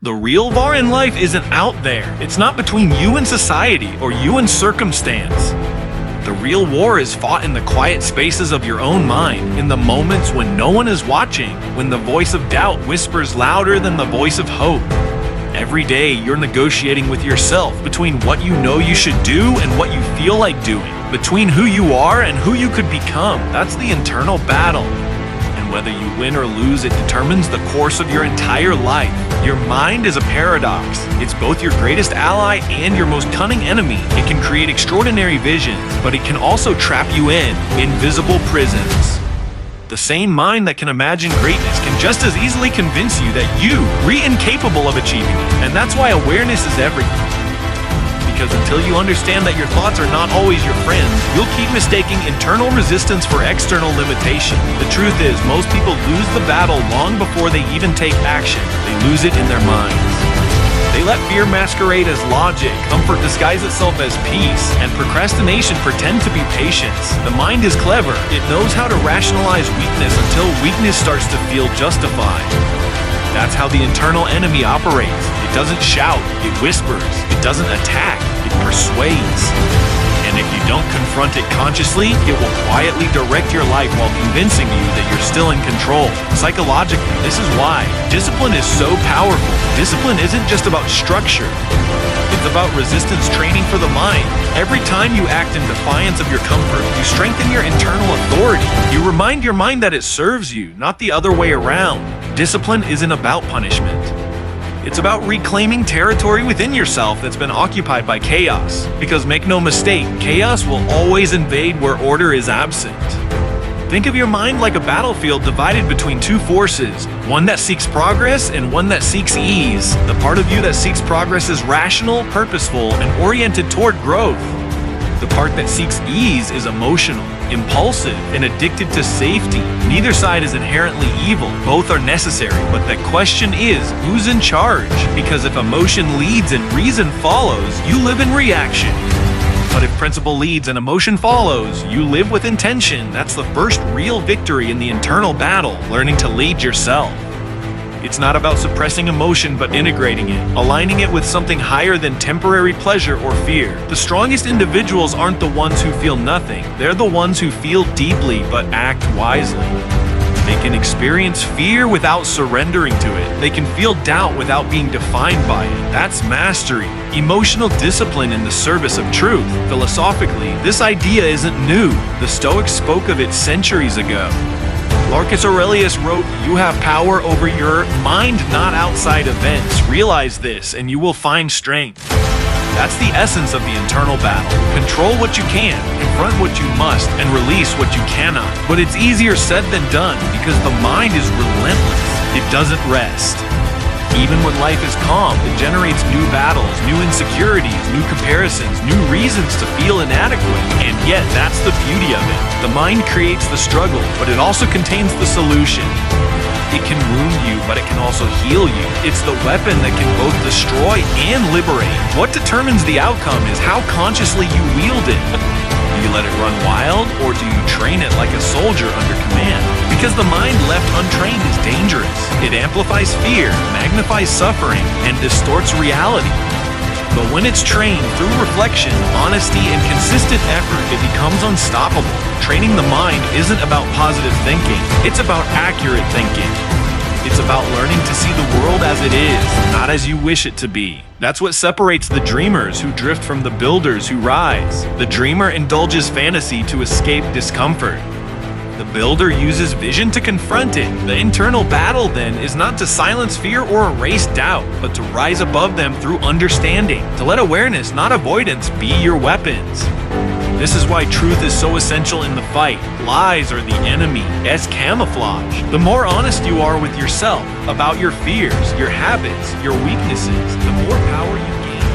The real war in life isn't out there. It's not between you and society or you and circumstance. The real war is fought in the quiet spaces of your own mind, in the moments when no one is watching, when the voice of doubt whispers louder than the voice of hope. Every day, you're negotiating with yourself between what you know you should do and what you feel like doing, between who you are and who you could become. That's the internal battle. And whether you win or lose, it determines the course of your entire life. Your mind is a paradox. It's both your greatest ally and your most cunning enemy. It can create extraordinary visions, but it can also trap you in invisible prisons. The same mind that can imagine greatness can just as easily convince you that you are incapable of achieving it. And that's why awareness is everything. Because until you understand that your thoughts are not always your friends, you'll keep mistaking internal resistance for external limitation. The truth is, most people lose the battle long before they even take action. They lose it in their minds. They let fear masquerade as logic, comfort disguise itself as peace, and procrastination pretend to be patience. The mind is clever. It knows how to rationalize weakness until weakness starts to feel justified. That's how the internal enemy operates. It doesn't shout, it whispers. It doesn't attack, it persuades. And if you don't confront it consciously, it will quietly direct your life while convincing you that you're still in control. Psychologically, this is why discipline is so powerful. Discipline isn't just about structure. It's about resistance training for the mind. Every time you act in defiance of your comfort, you strengthen your internal authority. You remind your mind that it serves you, not the other way around. Discipline isn't about punishment. It's about reclaiming territory within yourself that's been occupied by chaos. Because make no mistake, chaos will always invade where order is absent. Think of your mind like a battlefield divided between two forces, one that seeks progress and one that seeks ease. The part of you that seeks progress is rational, purposeful, and oriented toward growth. The part that seeks ease is emotional, impulsive, and addicted to safety. Neither side is inherently evil. Both are necessary. But the question is, who's in charge? Because if emotion leads and reason follows, you live in reaction. But if principle leads and emotion follows, you live with intention. That's the first real victory in the internal battle, learning to lead yourself. It's not about suppressing emotion, but integrating it, aligning it with something higher than temporary pleasure or fear. The strongest individuals aren't the ones who feel nothing. They're the ones who feel deeply but act wisely. They can experience fear without surrendering to it. They can feel doubt without being defined by it. That's mastery. Emotional discipline in the service of truth. Philosophically, this idea isn't new. The Stoics spoke of it centuries ago. Marcus Aurelius wrote, "You have power over your mind, not outside events. Realize this, and you will find strength." That's the essence of the internal battle. Control what you can, confront what you must, and release what you cannot. But it's easier said than done, because the mind is relentless. It doesn't rest. Even when life is calm, it generates new battles, new insecurities, new comparisons, new reasons to feel inadequate. And yet, that's the beauty of it. The mind creates the struggle, but it also contains the solution. It can wound you, but it can also heal you. It's the weapon that can both destroy and liberate. What determines the outcome is how consciously you wield it. Do you let it run wild, or do you train it like a soldier under command? Because the mind left untrained is dangerous. It amplifies fear, magnifies suffering, and distorts reality. But when it's trained through reflection, honesty, and consistent effort, it becomes unstoppable. Training the mind isn't about positive thinking, it's about accurate thinking. It's about learning to see the world as it is, not as you wish it to be. That's what separates the dreamers who drift from the builders who rise. The dreamer indulges fantasy to escape discomfort. The builder uses vision to confront it. The internal battle, then, is not to silence fear or erase doubt, but to rise above them through understanding. To let awareness, not avoidance, be your weapons. This is why truth is so essential in the fight. Lies are the enemy, as camouflage. The more honest you are with yourself, about your fears, your habits, your weaknesses, the more power you gain.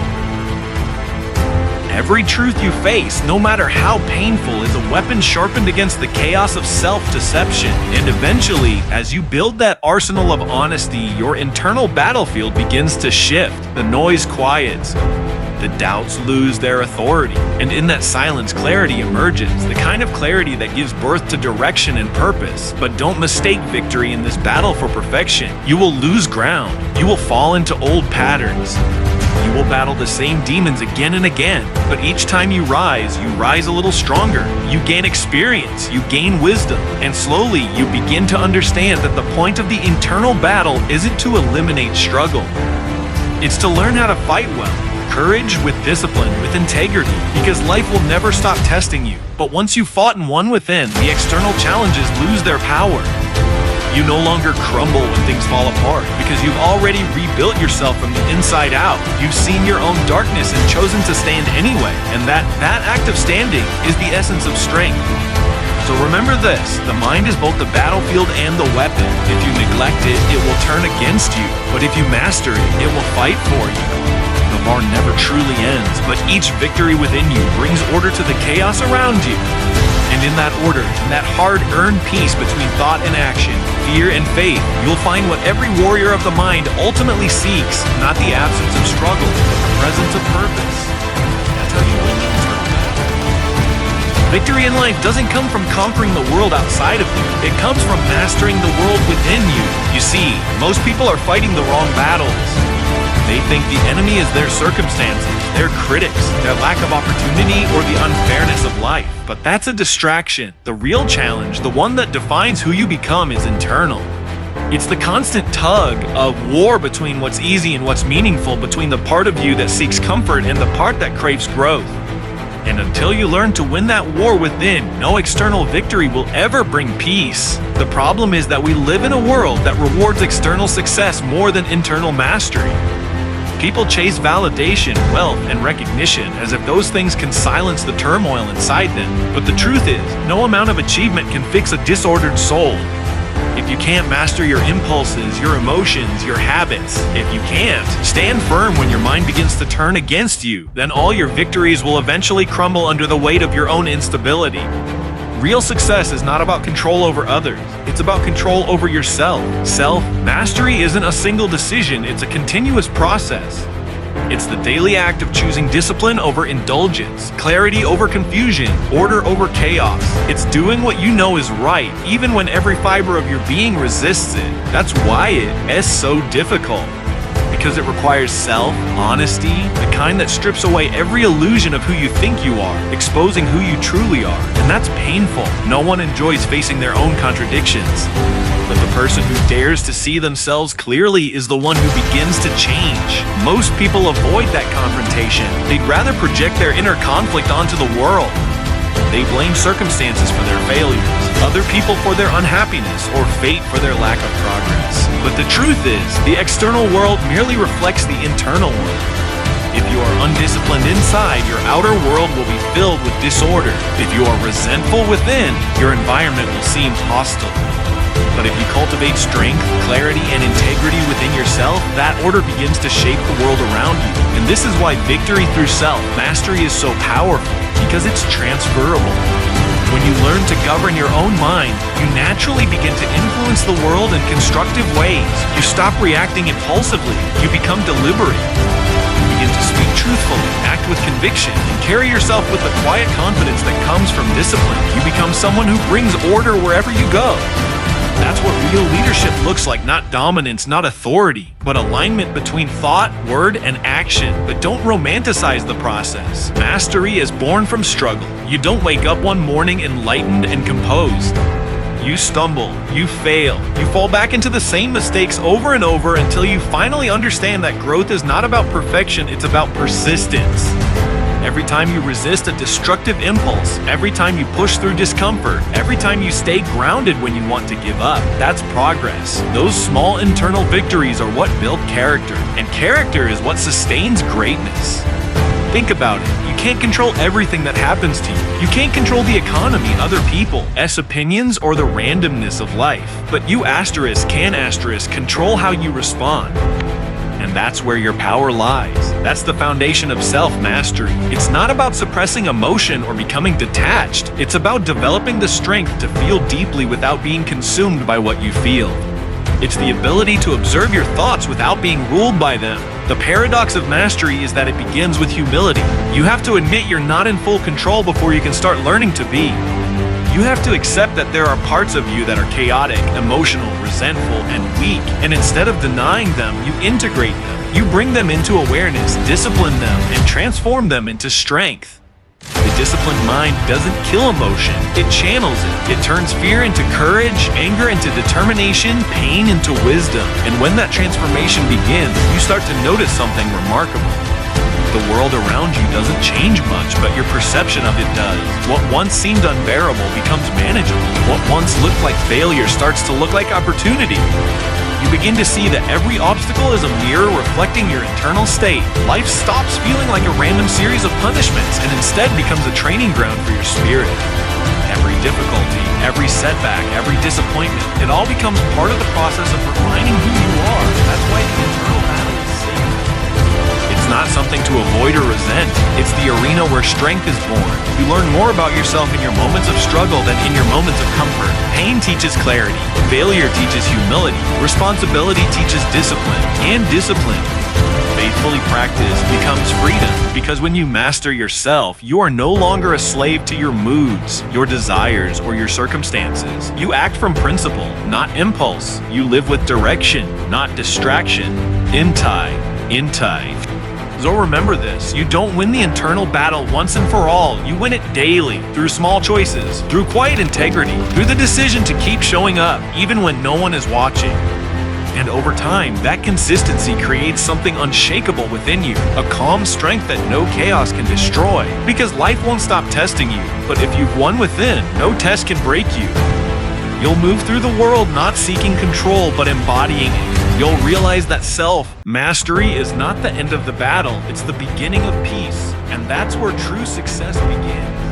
Every truth you face, no matter how painful, is a weapon sharpened against the chaos of self-deception. And eventually, as you build that arsenal of honesty, your internal battlefield begins to shift. The noise quiets. the doubts lose their authority. And in that silence, clarity emerges, the kind of clarity that gives birth to direction and purpose. But don't mistake victory in this battle for perfection. You will lose ground. You will fall into old patterns. You will battle the same demons again and again, but each time you rise a little stronger. You gain experience, you gain wisdom, and slowly you begin to understand that the point of the internal battle isn't to eliminate struggle. It's to learn how to fight well. Courage with discipline, with integrity, because life will never stop testing you. But once you've fought and won within, the external challenges lose their power. You no longer crumble when things fall apart, because you've already rebuilt yourself from the inside out. You've seen your own darkness and chosen to stand anyway, and that act of standing is the essence of strength. So remember this, the mind is both the battlefield and the weapon. If you neglect it, it will turn against you, but if you master it, it will fight for you. The war never truly ends, but each victory within you brings order to the chaos around you. And in that order, in that hard-earned peace between thought and action, fear and faith, you'll find what every warrior of the mind ultimately seeks, not the absence of struggle, but the presence of purpose. That's how you win the eternal battle. Victory in life doesn't come from conquering the world outside of you. It comes from mastering the world within you. You see, most people are fighting the wrong battles. They think the enemy is their circumstances, their critics, their lack of opportunity, or the unfairness of life. But that's a distraction. The real challenge, the one that defines who you become, is internal. It's the constant tug of war between what's easy and what's meaningful, between the part of you that seeks comfort and the part that craves growth. And until you learn to win that war within, no external victory will ever bring peace. The problem is that we live in a world that rewards external success more than internal mastery. People chase validation, wealth, and recognition as if those things can silence the turmoil inside them. But the truth is, no amount of achievement can fix a disordered soul. If you can't master your impulses, your emotions, your habits, if you can't stand firm when your mind begins to turn against you, then all your victories will eventually crumble under the weight of your own instability. Real success is not about control over others. It's about control over yourself. Self-mastery isn't a single decision, it's a continuous process. It's the daily act of choosing discipline over indulgence, clarity over confusion, order over chaos. It's doing what you know is right, even when every fiber of your being resists it. That's why it is so difficult. Because it requires self-honesty, the kind that strips away every illusion of who you think you are, exposing who you truly are. And that's painful. No one enjoys facing their own contradictions. But the person who dares to see themselves clearly is the one who begins to change. Most people avoid that confrontation. They'd rather project their inner conflict onto the world. They blame circumstances for their failures, other people for their unhappiness, or fate for their lack of progress. But the truth is, the external world merely reflects the internal world. If you are undisciplined inside, your outer world will be filled with disorder. If you are resentful within, your environment will seem hostile. But if you cultivate strength, clarity, and integrity within yourself, that order begins to shape the world around you. And this is why victory through self-mastery is so powerful, because it's transferable. When you learn to govern your own mind, you naturally begin to influence the world in constructive ways. You stop reacting impulsively. You become deliberate. You begin to speak truthfully, act with conviction, and carry yourself with the quiet confidence that comes from discipline. You become someone who brings order wherever you go. That's what real leadership looks like, not dominance, not authority, but alignment between thought, word, and action. But don't romanticize the process. Mastery is born from struggle. You don't wake up one morning enlightened and composed. You stumble, you fail, you fall back into the same mistakes over and over until you finally understand that growth is not about perfection, it's about persistence. Every time you resist a destructive impulse, every time you push through discomfort, every time you stay grounded when you want to give up, that's progress. Those small internal victories are what build character, and character is what sustains greatness. Think about it. You can't control everything that happens to you. You can't control the economy, other people, opinions, or the randomness of life. But you can control how you respond. And that's where your power lies. That's the foundation of self-mastery. It's not about suppressing emotion or becoming detached. It's about developing the strength to feel deeply without being consumed by what you feel. It's the ability to observe your thoughts without being ruled by them. The paradox of mastery is that it begins with humility. You have to admit you're not in full control before you can start learning to be. You have to accept that there are parts of you that are chaotic, emotional, resentful, and weak, and instead of denying them, you integrate them. You bring them into awareness, discipline them, and transform them into strength. The disciplined mind doesn't kill emotion, it channels it. It turns fear into courage, anger into determination, pain into wisdom. And when that transformation begins, you start to notice something remarkable. The world around you doesn't change much, but your perception of it does. What once seemed unbearable becomes manageable. What once looked like failure starts to look like opportunity. You begin to see that every obstacle is a mirror reflecting your internal state. Life stops feeling like a random series of punishments and instead becomes a training ground for your spirit. Every difficulty, every setback, every disappointment, it all becomes part of the process of refining who you are. That's why the internal battle is safe. It's not something to avoid or resent. It's the arena where strength is born. You learn more about yourself in your moments of struggle than in your moments of comfort. Pain teaches clarity. Failure teaches humility. Responsibility teaches discipline. And discipline, faithfully practiced, becomes freedom. Because when you master yourself, you are no longer a slave to your moods, your desires, or your circumstances. You act from principle, not impulse. You live with direction, not distraction. Intai. So remember this, you don't win the internal battle once and for all. You win it daily, through small choices, through quiet integrity, through the decision to keep showing up, even when no one is watching. And over time, that consistency creates something unshakable within you, a calm strength that no chaos can destroy. Because life won't stop testing you, but if you've won within, no test can break you. You'll move through the world not seeking control, but embodying it. You'll realize that self-mastery is not the end of the battle, it's the beginning of peace. And that's where true success begins.